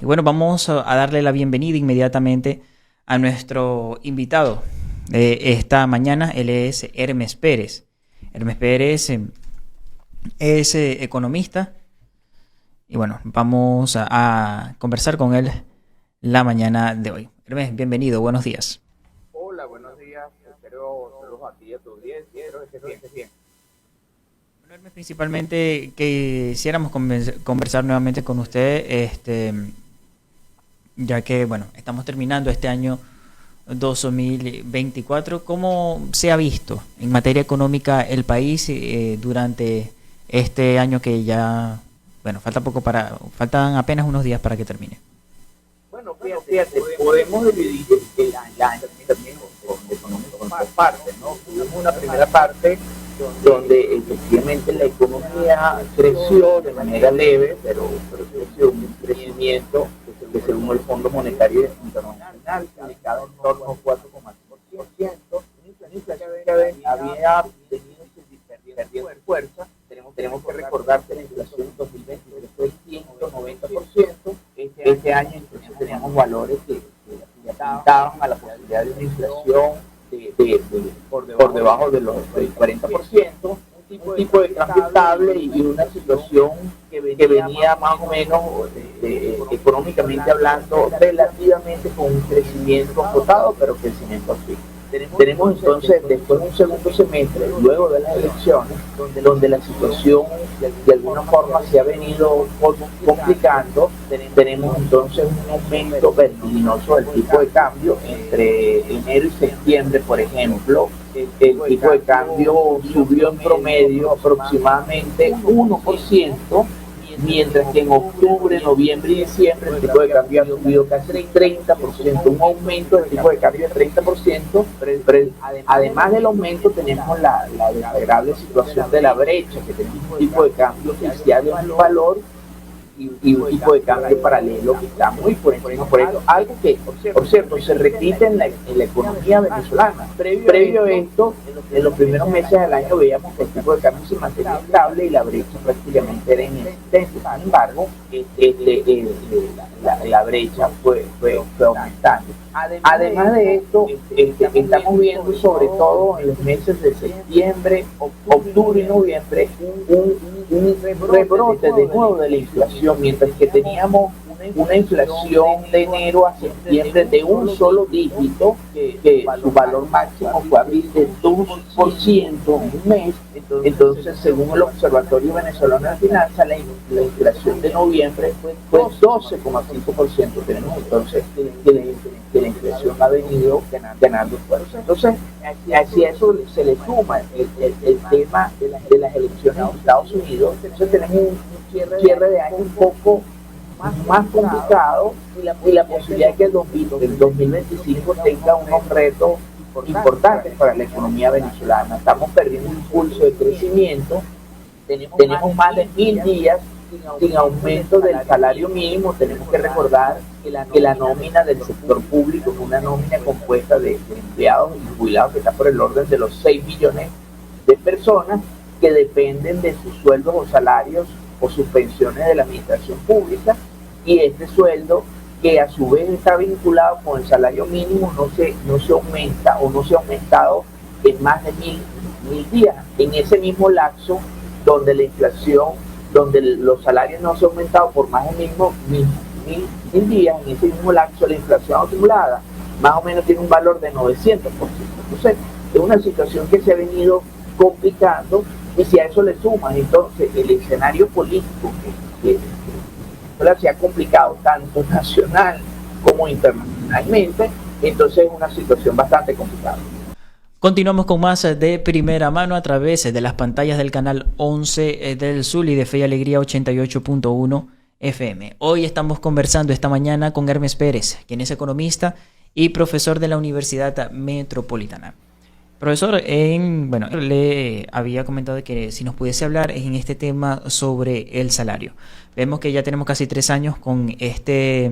bueno, vamos a darle la bienvenida inmediatamente a nuestro invitado de esta mañana. Él es Hermes Pérez. Hermes Pérez es economista y bueno, vamos a conversar con él la mañana de hoy. Hermes, bienvenido, buenos días. Hola, buenos días. Espero saludos a ti y a tu audiencia. Espero que estés bien. Bueno, Hermes, principalmente quisiéramos conversar nuevamente con usted, ya que bueno, estamos terminando este año 2024. ¿Cómo se ha visto en materia económica el país durante este año que ya, bueno, faltan apenas unos días para que termine? Bueno, fíjate, podemos dividir el año también con dos partes, ¿no? Tuvimos una primera parte donde efectivamente la economía creció de manera leve, pero creció un crecimiento que según el Fondo Monetario Internacional se ubicaba en torno a 4,5%. La inflación había venido perdiendo fuerza. Tenemos que recordar que la inflación en 2023 fue 190%. Este año entonces teníamos valores que apuntaban a la posibilidad de una inflación por debajo de los del 40%, un tipo de cambio estable y una situación que venía más o menos económicamente hablando relativamente con un crecimiento acotado, pero crecimiento así. Tenemos entonces después un segundo semestre, luego de las elecciones, donde la situación de alguna forma se ha venido complicando. Tenemos entonces un aumento vertiginoso del tipo de cambio entre enero y septiembre, por ejemplo. El tipo de cambio subió en promedio aproximadamente 1%, mientras que en octubre, noviembre y diciembre el tipo de cambio ha subido casi 30%, un aumento del tipo de cambio de 30%, pero además del aumento tenemos la desagradable situación de la brecha, que tenemos un tipo de cambio oficial de un valor y un tipo de cambio paralelo que está muy por encima. Por eso, algo que, por cierto, se repite en la economía venezolana. Previo a esto, en los primeros meses del año veíamos que el tipo de cambio se mantenía estable y la brecha prácticamente era inexistente. Sin embargo, la brecha fue aumentando. Además de esto, estamos viendo sobre todo en los meses de septiembre, octubre y noviembre un rebrote de nuevo de la inflación, mientras que teníamos una inflación de enero a septiembre de un solo dígito, que su valor máximo fue abril de 2% en un mes. Entonces, según el Observatorio Venezolano de Finanzas, la inflación de noviembre fue 12,5%. Tenemos entonces que la inflación ha venido ganando fuerza. Entonces, si a eso se le suma el tema de las elecciones en Estados Unidos, entonces tenemos un cierre de año un poco más complicado y la posibilidad de que el 2025 tenga unos retos importantes para la economía venezolana. Estamos perdiendo un impulso de crecimiento, tenemos más de 1.000 días sin aumento del salario mínimo. Tenemos que recordar que la nómina del sector público es una nómina compuesta de empleados y jubilados que está por el orden de los 6 millones de personas que dependen de sus sueldos o salarios o sus pensiones de la administración pública, y este sueldo, que a su vez está vinculado con el salario mínimo, no se aumenta o no se ha aumentado en más de 1.000 días. En ese mismo lapso donde la inflación, donde los salarios no se han aumentado por más de mil días, en ese mismo lapso la inflación acumulada más o menos tiene un valor de 900%. Entonces es una situación que se ha venido complicando, y si a eso le suman entonces el escenario político que se ha complicado tanto nacional como internacionalmente, entonces es una situación bastante complicada. Continuamos con más de primera mano a través de las pantallas del canal 11 del Zulia y de Fe y Alegría 88.1 FM. Hoy estamos conversando esta mañana con Hermes Pérez, quien es economista y profesor de la Universidad Metropolitana. Profesor, le había comentado que si nos pudiese hablar en este tema sobre el salario. Vemos que ya tenemos casi 3 años con este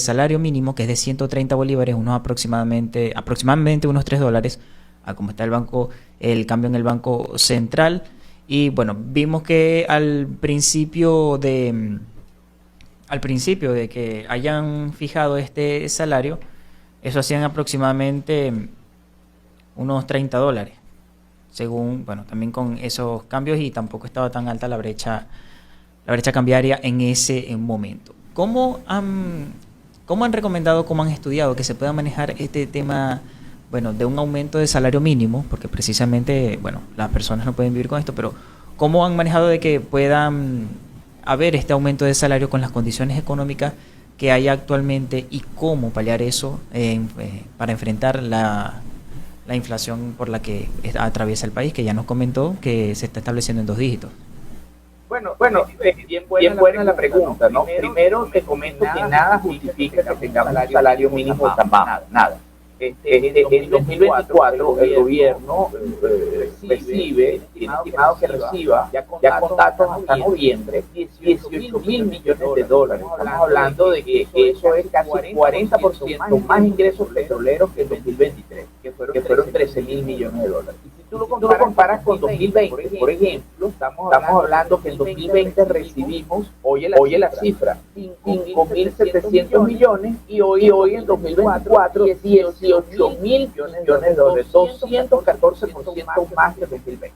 salario mínimo, que es de 130 bolívares, aproximadamente unos $3, a como está el cambio en el Banco Central. Y bueno, vimos que al principio al principio de que hayan fijado este salario, eso hacían aproximadamente unos $30, según, bueno, también con esos cambios, y tampoco estaba tan alta la brecha cambiaria en ese momento. ¿Cómo han recomendado, cómo han estudiado que se pueda manejar este tema, bueno, de un aumento de salario mínimo? Porque precisamente, bueno, las personas no pueden vivir con esto, pero ¿cómo han manejado de que puedan haber este aumento de salario con las condiciones económicas que hay actualmente, y cómo paliar eso para enfrentar la inflación por la que atraviesa el país, que ya nos comentó que se está estableciendo en 2 dígitos? Bueno, bien buena la pregunta, ¿no? Primero te comento que nada justifica que tengamos un salario mínimo tan bajo, nada. En 2024 el gobierno recibe, tiene estimado que reciba, ya con datos hasta noviembre, 18.000 millones de dólares. Estamos hablando de que eso es casi 40% más ingresos petroleros que en 2023, que fueron 13.000 millones de dólares. Si tú lo comparas con 2020, por ejemplo, estamos hablando que en 2020 recibimos, oye la cifra, 5.700 millones, y hoy en 2024 18.000 millones de dólares, 214% más que 2020.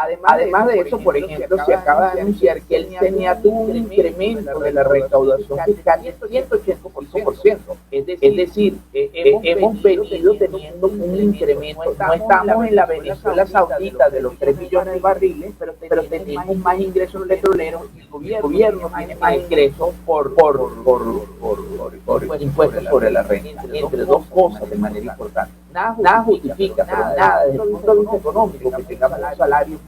Además de eso, por ejemplo, se acaba de anunciar que el CNA tuvo un incremento de la recaudación fiscal de 185%. Es decir, hemos venido teniendo un incremento. No estamos en la Venezuela Saudita de los 3 millones de barriles, pero tenemos más ingresos petroleros, y el gobierno tiene más ingresos por impuestos sobre la renta, entre dos cosas de manera importante. Nada justifica, nada desde el punto de vista económico, que tengamos un salario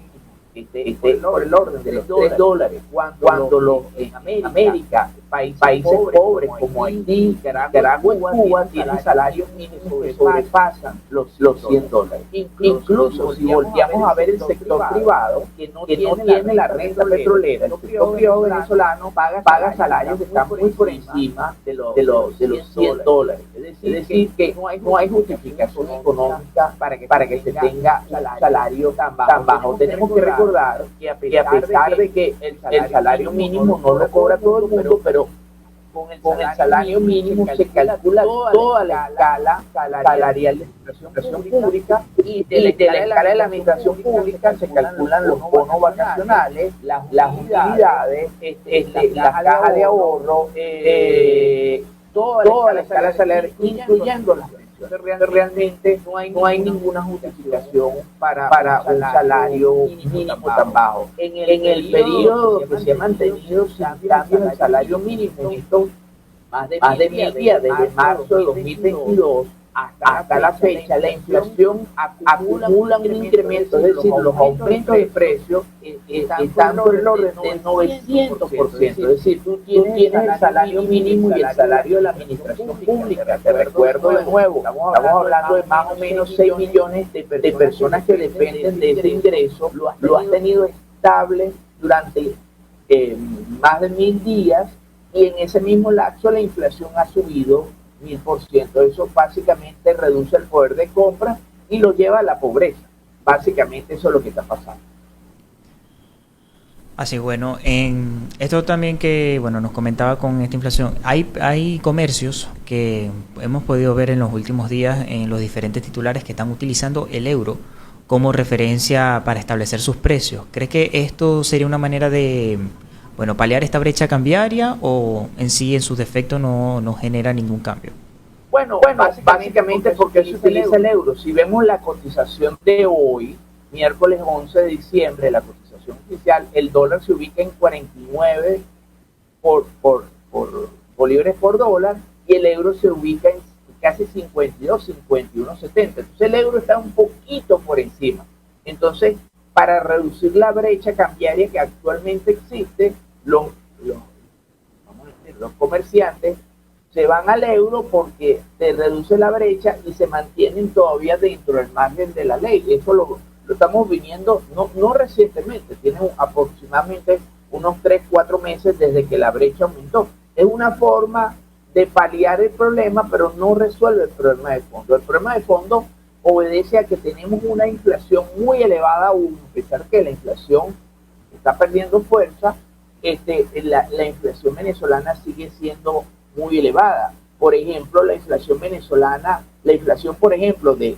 por el orden de los $3, cuando en América, países pobres como Haití, Nicaragua y Cuba tienen salarios mínimos que sobrepasan los $100. Incluso si volteamos a ver el sector privado, que no tiene la renta petrolera, el sector privado venezolano paga salarios que están muy por encima de los $100. Es decir, que no hay justificación económica para que se tenga un salario tan bajo. Tenemos que recordar que a pesar de que el salario mínimo no lo cobra todo el mundo, pero con el salario mínimo se calcula toda la escala salarial de la administración pública, y de la escala de la administración pública se calculan los bonos vacacionales, las utilidades, las cajas de ahorro, toda la escala salarial, incluyendo las pensiones. Realmente no hay ninguna justificación para un salario mínimo tan bajo. En el periodo que se ha mantenido sin cambios el salario mínimo en estos más de 1000 días, desde marzo de 2022 hasta la fecha, la inflación acumula un incremento, es decir, los aumentos de precios están por el orden del 900%. Es decir, tú tienes el salario mínimo y el salario de la administración pública. Te recuerdo de nuevo, estamos hablando de más o menos 6 millones de personas que dependen de ese ingreso. Lo has tenido estable durante más de 1000 días, y en ese mismo lapso la inflación ha subido 1000%. Eso básicamente reduce el poder de compra y lo lleva a la pobreza. Básicamente eso es lo que está pasando. Así, bueno, en esto también que, bueno, nos comentaba con esta inflación, hay comercios que hemos podido ver en los últimos días en los diferentes titulares que están utilizando el euro como referencia para establecer sus precios. ¿Cree que esto sería una manera de, bueno, paliar esta brecha cambiaria, o en sí, en sus defectos, no genera ningún cambio? Bueno, básicamente porque se utiliza el euro. Si vemos la cotización de hoy, miércoles 11 de diciembre, la cotización oficial, el dólar se ubica en 49 bolívares por dólar, y el euro se ubica en casi 52, 51.70. Entonces el euro está un poquito por encima. Entonces, para reducir la brecha cambiaria que actualmente existe, los comerciantes se van al euro porque se reduce la brecha y se mantienen todavía dentro del margen de la ley. Eso lo estamos viviendo no recientemente, tiene aproximadamente unos 3-4 meses desde que la brecha aumentó. Es una forma de paliar el problema, pero no resuelve el problema de fondo. El problema de fondo obedece a que tenemos una inflación muy elevada aún, a pesar que la inflación está perdiendo fuerza. la inflación venezolana sigue siendo muy elevada. Por ejemplo, la inflación venezolana, la inflación, por ejemplo, de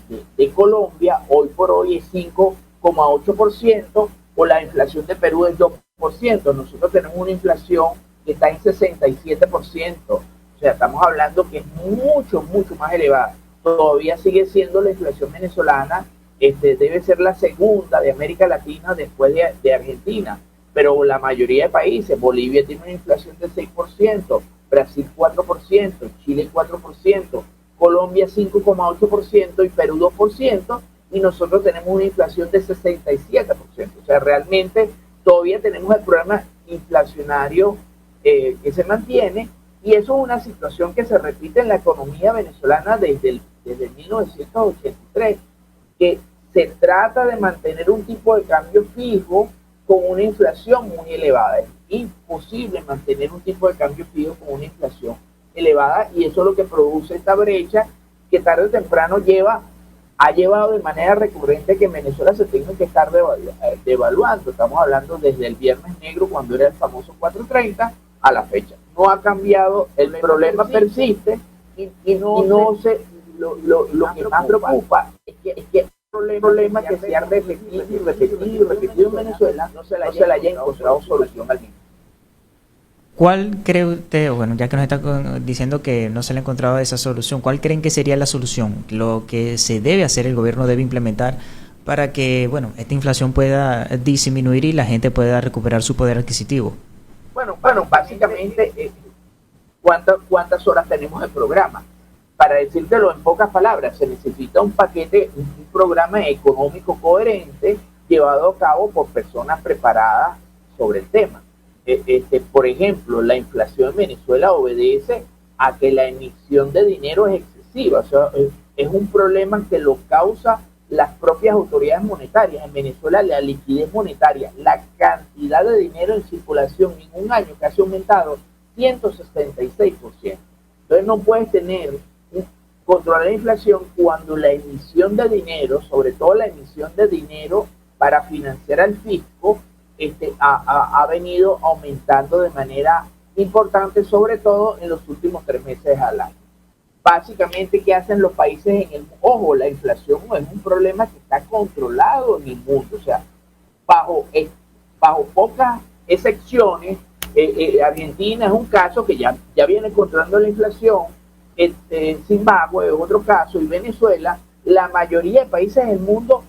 Colombia, hoy por hoy es 5,8%, o la inflación de Perú es 2%. Nosotros tenemos una inflación que está en 67%. O sea, estamos hablando que es mucho, mucho más elevada. Todavía sigue siendo la inflación venezolana, debe ser la segunda de América Latina después de Argentina. Pero la mayoría de países, Bolivia tiene una inflación de 6%, Brasil 4%, Chile 4%, Colombia 5,8% y Perú 2%, y nosotros tenemos una inflación de 67%. O sea, realmente todavía tenemos el problema inflacionario que se mantiene, y eso es una situación que se repite en la economía venezolana desde 1983, que se trata de mantener un tipo de cambio fijo con una inflación muy elevada. Es imposible mantener un tipo de cambio fijo con una inflación elevada, y eso es lo que produce esta brecha que tarde o temprano ha llevado de manera recurrente que en Venezuela se tenga que estar devaluando. Estamos hablando desde el Viernes Negro, cuando era el famoso 4.30, a la fecha. No ha cambiado, el problema persiste, y lo que más preocupa es que problema que se ha repetido y repetido y repetido en Venezuela no se le haya encontrado solución al mismo. ¿Cuál cree usted, bueno, ya que nos está diciendo que no se le ha encontrado esa solución, cuál creen que sería la solución? Lo que se debe hacer, el gobierno debe implementar para que, bueno, esta inflación pueda disminuir y la gente pueda recuperar su poder adquisitivo. Bueno, básicamente, ¿cuántas horas tenemos de programa? Para decírtelo en pocas palabras, se necesita un paquete, un programa económico coherente llevado a cabo por personas preparadas sobre el tema. Por ejemplo, la inflación en Venezuela obedece a que la emisión de dinero es excesiva. O sea, es un problema que lo causa las propias autoridades monetarias. En Venezuela la liquidez monetaria, la cantidad de dinero en circulación en un año que ha aumentado 166%. Entonces no puedes controlar la inflación cuando la emisión de dinero, sobre todo la emisión de dinero para financiar al fisco, ha venido aumentando de manera importante, sobre todo en los últimos 3 meses al año. Básicamente, ¿qué hacen los países en el mundo? Ojo, la inflación no es un problema que está controlado en el mundo. O sea, bajo pocas excepciones, Argentina es un caso que ya viene controlando la inflación, Zimbabue es otro caso, y Venezuela. La mayoría de países del mundo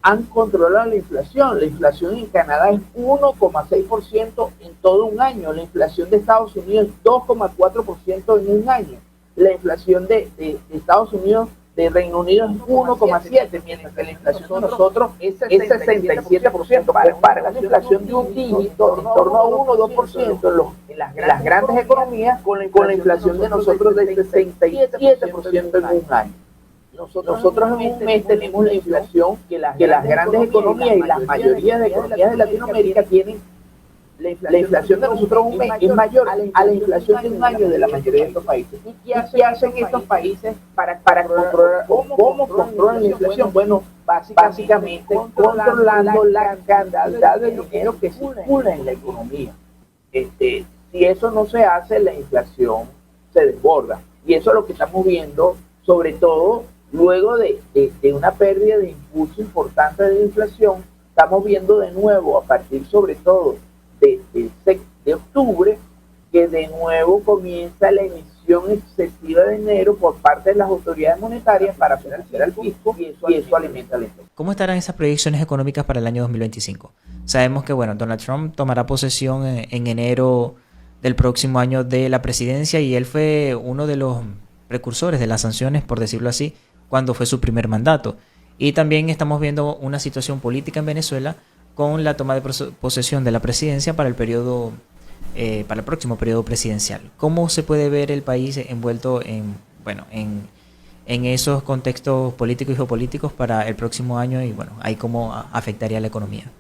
han controlado la inflación. La inflación en Canadá es 1,6% en todo un año. La inflación de Estados Unidos es 2,4% en un año. La inflación de Estados Unidos, de Reino Unido, es 1,7%, mientras que la inflación de nosotros es 67%. Para la inflación de un dígito, en torno a 1 o 2% en las grandes economías, con la inflación de nosotros del 67% en un año. Nosotros en un mes tenemos la inflación que las grandes economías y la mayoría de economías de Latinoamérica tienen. La inflación de nosotros en un mes es mayor a la inflación de un año de la mayoría de estos países. ¿Y qué hacen estos países para controlar? ¿Cómo controlan la inflación? Bueno, básicamente controlando la cantidad de dinero que circula en la economía. Si eso no se hace, la inflación se desborda. Y eso es lo que estamos viendo, sobre todo luego de una pérdida de impulso importante de la inflación. Estamos viendo de nuevo, a partir sobre todo de octubre, que de nuevo comienza la emisión excesiva de dinero por parte de las autoridades monetarias para financiar al fisco, y eso alimenta la inflación. ¿Cómo estarán esas proyecciones económicas para el año 2025? Sabemos que, bueno, Donald Trump tomará posesión en enero del próximo año de la presidencia, y él fue uno de los precursores de las sanciones, por decirlo así, cuando fue su primer mandato. Y también estamos viendo una situación política en Venezuela con la toma de posesión de la presidencia para el próximo periodo presidencial. ¿Cómo se puede ver el país envuelto en esos contextos políticos y geopolíticos para el próximo año, y bueno, ahí cómo afectaría la economía?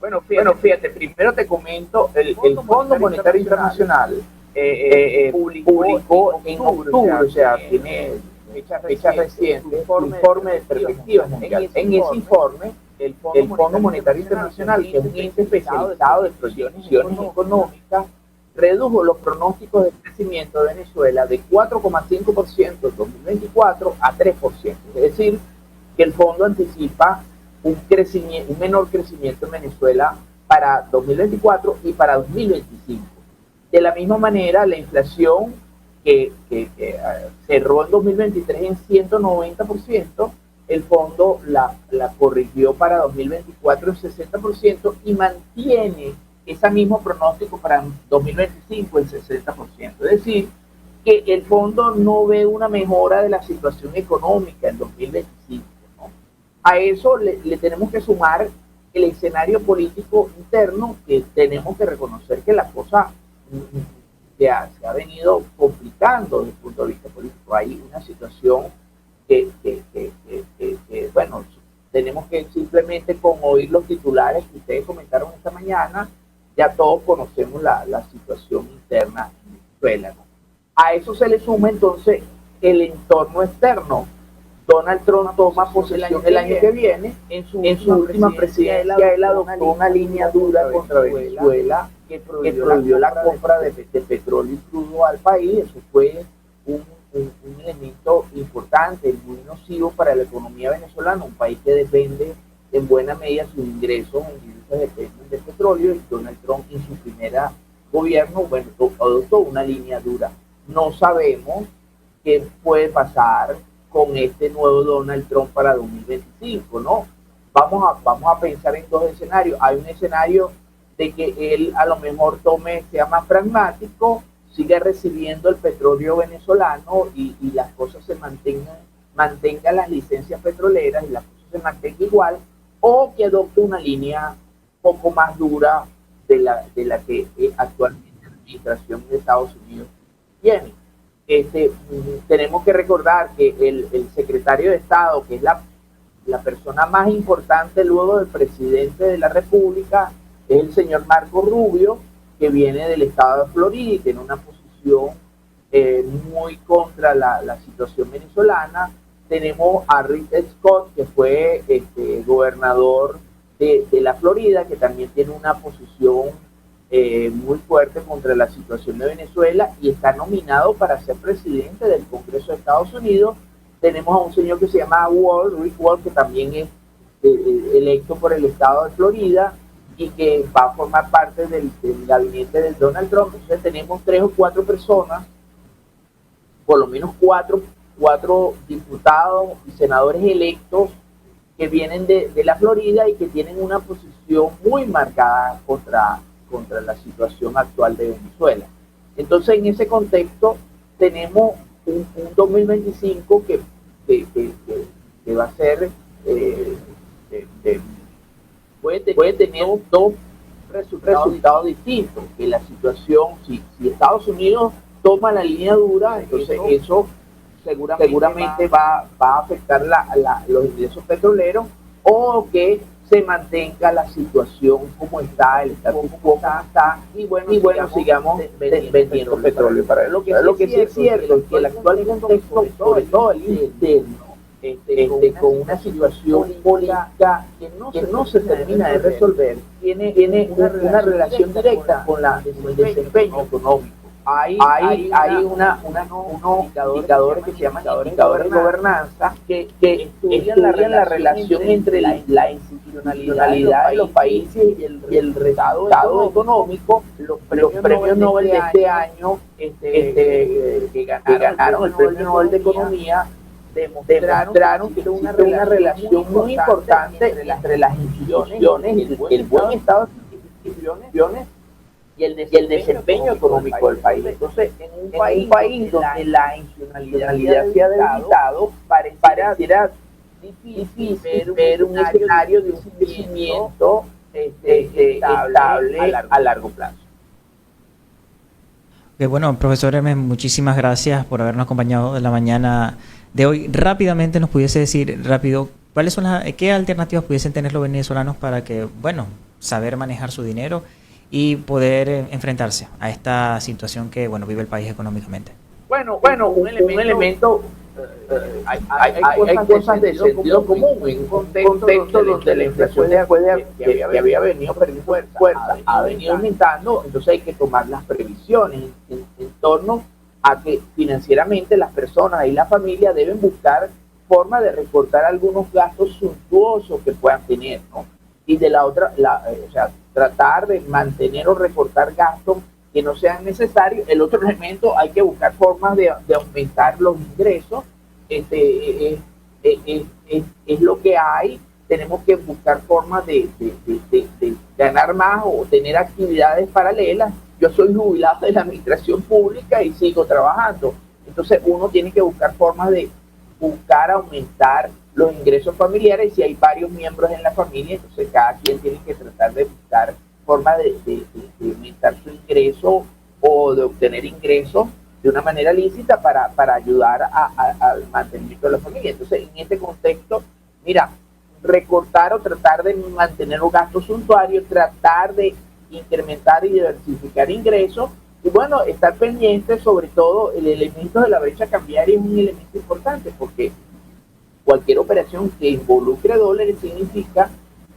Bueno, fíjate, primero te comento, el Fondo Monetario Internacional publicó en octubre, o sea, tiene fecha reciente, un informe de perspectivas mundiales. En ese informe el Fondo Monetario Internacional, que es un ente especializado de proyecciones económicas, redujo los pronósticos de crecimiento de Venezuela de 4,5% en 2024 a 3%. Es decir, que el fondo anticipa un menor crecimiento en Venezuela para 2024 y para 2025. De la misma manera, la inflación que cerró en 2023 en 190%, el fondo la corrigió para 2024 en 60% y mantiene ese mismo pronóstico para 2025 en 60%. Es decir, que el fondo no ve una mejora de la situación económica en 2025. ¿no? A eso le tenemos que sumar el escenario político interno, que tenemos que reconocer que la cosa se ha venido complicando desde el punto de vista político. Hay una situación que bueno, tenemos que simplemente con oír los titulares que ustedes comentaron esta mañana, ya todos conocemos la situación interna en Venezuela. ¿no? A eso se le suma entonces el entorno externo. Donald Trump toma posesión el año que viene. En su última presidencia, él adoptó una línea dura contra Venezuela que prohibió la compra de petróleo y crudo al país. Eso fue un elemento importante, muy nocivo para la economía venezolana, un país que depende en buena medida sus ingresos dependen del petróleo, y Donald Trump en su primera gobierno, bueno, adoptó una línea dura. No sabemos qué puede pasar con este nuevo Donald Trump para 2025, ¿no? Vamos a pensar en dos escenarios. Hay un escenario de que él a lo mejor sea más pragmático, siga recibiendo el petróleo venezolano y las cosas se mantengan las licencias petroleras y las cosas se mantengan igual, o que adopte una línea poco más dura de la que actualmente la administración de Estados Unidos tiene. Tenemos que recordar que el secretario de Estado, que es la persona más importante luego del presidente de la República, es el señor Marco Rubio, que viene del estado de Florida y tiene una posición muy contra la situación venezolana. Tenemos a Rick Scott, que fue gobernador de la Florida, que también tiene una posición muy fuerte contra la situación de Venezuela y está nominado para ser presidente del Congreso de Estados Unidos. Tenemos a un señor que se llama Rick Wall, que también es electo por el estado de Florida y que va a formar parte del gabinete de Donald Trump. Entonces tenemos 3 o 4 personas, por lo menos cuatro diputados y senadores electos que vienen de la Florida y que tienen una posición muy marcada contra la situación actual de Venezuela. Entonces, en ese contexto, tenemos un 2025 que va a ser, puede tener dos resultados distintos. Que la situación, si Estados Unidos toma la línea dura, entonces eso seguramente va a afectar los ingresos petroleros, o que se mantenga la situación como está, el status quo como está, y bueno, sigamos vendiendo petróleo. Para lo que sí es cierto es que el actual contexto, sobre todo el interno, con una situación política que no se termina de resolver, tiene una relación directa con el desempeño económico. Hay unos indicadores que se llaman indicadores de gobernanza que estudian la relación entre la institucionalidad de los países y el resultado económico. Los premios Nobel de este año que ganaron el premio Nobel de Economía demostraron que existe una relación muy importante entre las instituciones y el buen estado de las instituciones y el desempeño económico del país. Entonces, en un país donde la institucionalidad se ha debilitado, pareciera difícil ver un escenario de un crecimiento estable a largo plazo. Bueno, profesor Hermes, muchísimas gracias por habernos acompañado en la mañana de hoy. Rápidamente nos pudiese decir, ¿cuáles son qué alternativas pudiesen tener los venezolanos para que, saber manejar su dinero y poder enfrentarse a esta situación que, vive el país económicamente? Bueno, un elemento hay cosas de sentido común en un contexto donde la inflación después de que había venido perdiendo fuerza, ha venido aumentando. Entonces hay que tomar las previsiones en torno a que financieramente las personas y la familia deben buscar forma de recortar algunos gastos suntuosos que puedan tener, ¿no? Y de la otra, o sea, tratar de mantener o recortar gastos que no sean necesarios. El otro elemento, hay que buscar formas de aumentar los ingresos. Es lo que hay. Tenemos que buscar formas de ganar más o tener actividades paralelas. Yo soy jubilado de la administración pública y sigo trabajando. Entonces uno tiene que buscar formas de buscar aumentar los ingresos familiares. Si hay varios miembros en la familia, entonces cada quien tiene que tratar de buscar forma de aumentar su ingreso o de obtener ingresos de una manera lícita para ayudar al mantenimiento de la familia. Entonces, en este contexto, mira, recortar o tratar de mantener los gastos suntuarios, tratar de incrementar y diversificar ingresos, y bueno, estar pendiente sobre todo el elemento de la brecha cambiaria es un elemento importante, porque cualquier operación que involucre dólares significa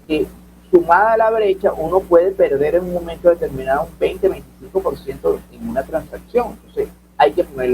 que sumada a la brecha, uno puede perder en un momento determinado un 20-25% en una transacción. Entonces, hay que ponerlo